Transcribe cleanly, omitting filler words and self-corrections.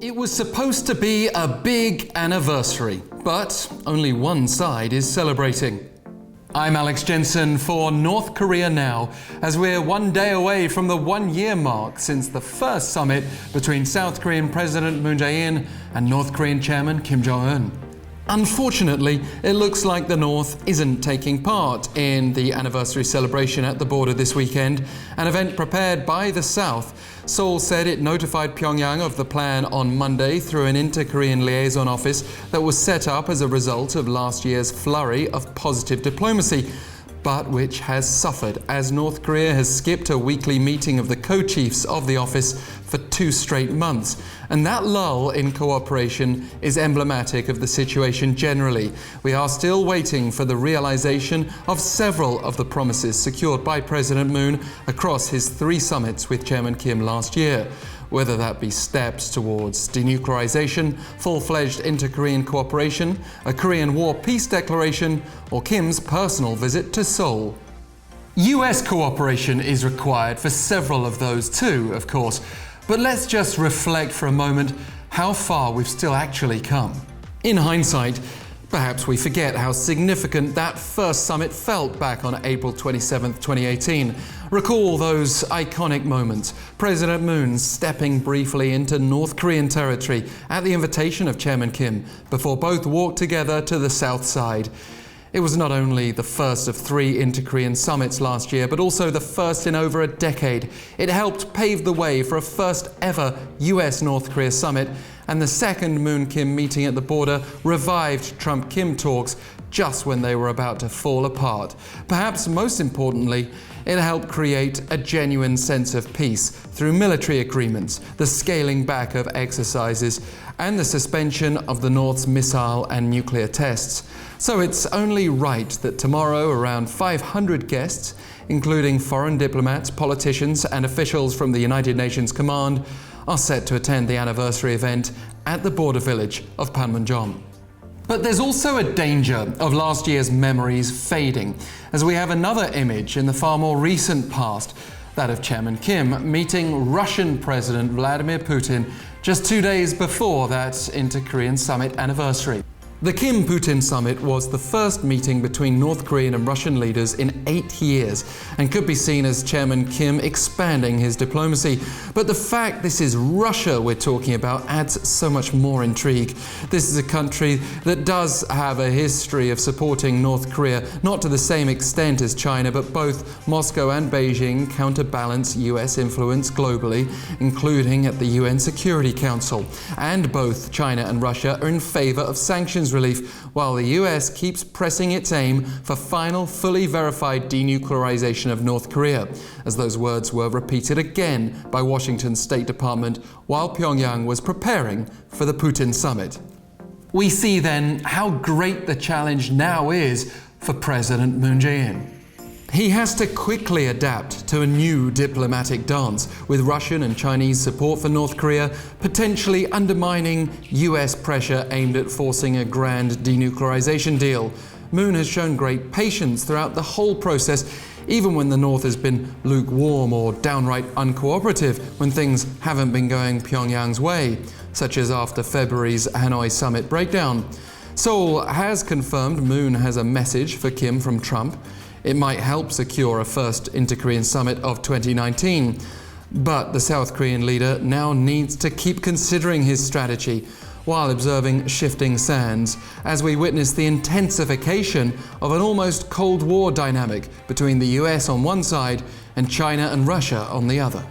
It was supposed to be a big anniversary, but only one side is celebrating. I'm Alex Jensen for North Korea Now, as we're one day away from the one-year mark since the first summit between South Korean President Moon Jae-in and North Korean Chairman Kim Jong-un. Unfortunately, it looks like the North isn't taking part in the anniversary celebration at the border this weekend, an event prepared by the South. Seoul said it notified Pyongyang of the plan on Monday through an inter-Korean liaison office that was set up as a result of last year's flurry of positive diplomacy, but which has suffered as North Korea has skipped a weekly meeting of the co-chiefs of the office for 2 straight months. And that lull in cooperation is emblematic of the situation generally. We are still waiting for the realization of several of the promises secured by President Moon across his 3 summits with Chairman Kim last year, whether that be steps towards denuclearization, full-fledged inter-Korean cooperation, a Korean War peace declaration, or Kim's personal visit to Seoul. US cooperation is required for several of those too, of course, but let's just reflect for a moment how far we've still actually come. In hindsight, perhaps we forget how significant that first summit felt back on April 27, 2018. Recall those iconic moments. President Moon stepping briefly into North Korean territory at the invitation of Chairman Kim before both walked together to the south side. It was not only the first of 3 inter-Korean summits last year, but also the first in over a decade. It helped pave the way for a first ever US-North Korea summit, and the second Moon-Kim meeting at the border revived Trump-Kim talks just when they were about to fall apart. Perhaps most importantly, it helped create a genuine sense of peace through military agreements, the scaling back of exercises, and the suspension of the North's missile and nuclear tests. So it's only right that tomorrow around 500 guests, including foreign diplomats, politicians, and officials from the United Nations Command, are set to attend the anniversary event at the border village of Panmunjom. But there's also a danger of last year's memories fading, as we have another image in the far more recent past, that of Chairman Kim meeting Russian President Vladimir Putin just 2 days before that inter-Korean summit anniversary. The Kim-Putin summit was the first meeting between North Korean and Russian leaders in 8 years and could be seen as Chairman Kim expanding his diplomacy. But the fact this is Russia we're talking about adds so much more intrigue. This is a country that does have a history of supporting North Korea, not to the same extent as China, but both Moscow and Beijing counterbalance US influence globally, including at the UN Security Council. And both China and Russia are in favor of sanctions relief, while the US keeps pressing its aim for final, fully verified denuclearization of North Korea, as those words were repeated again by Washington's State Department while Pyongyang was preparing for the Putin summit. We see then how great the challenge now is for President Moon Jae-in. He has to quickly adapt to a new diplomatic dance, with Russian and Chinese support for North Korea potentially undermining US pressure aimed at forcing a grand denuclearization deal. Moon has shown great patience throughout the whole process, even when the North has been lukewarm or downright uncooperative when things haven't been going Pyongyang's way, such as after February's Hanoi summit breakdown. Seoul has confirmed Moon has a message for Kim from Trump. It might help secure a first inter-Korean summit of 2019. But the South Korean leader now needs to keep considering his strategy while observing shifting sands, as we witness the intensification of an almost Cold War dynamic between the US on one side and China and Russia on the other.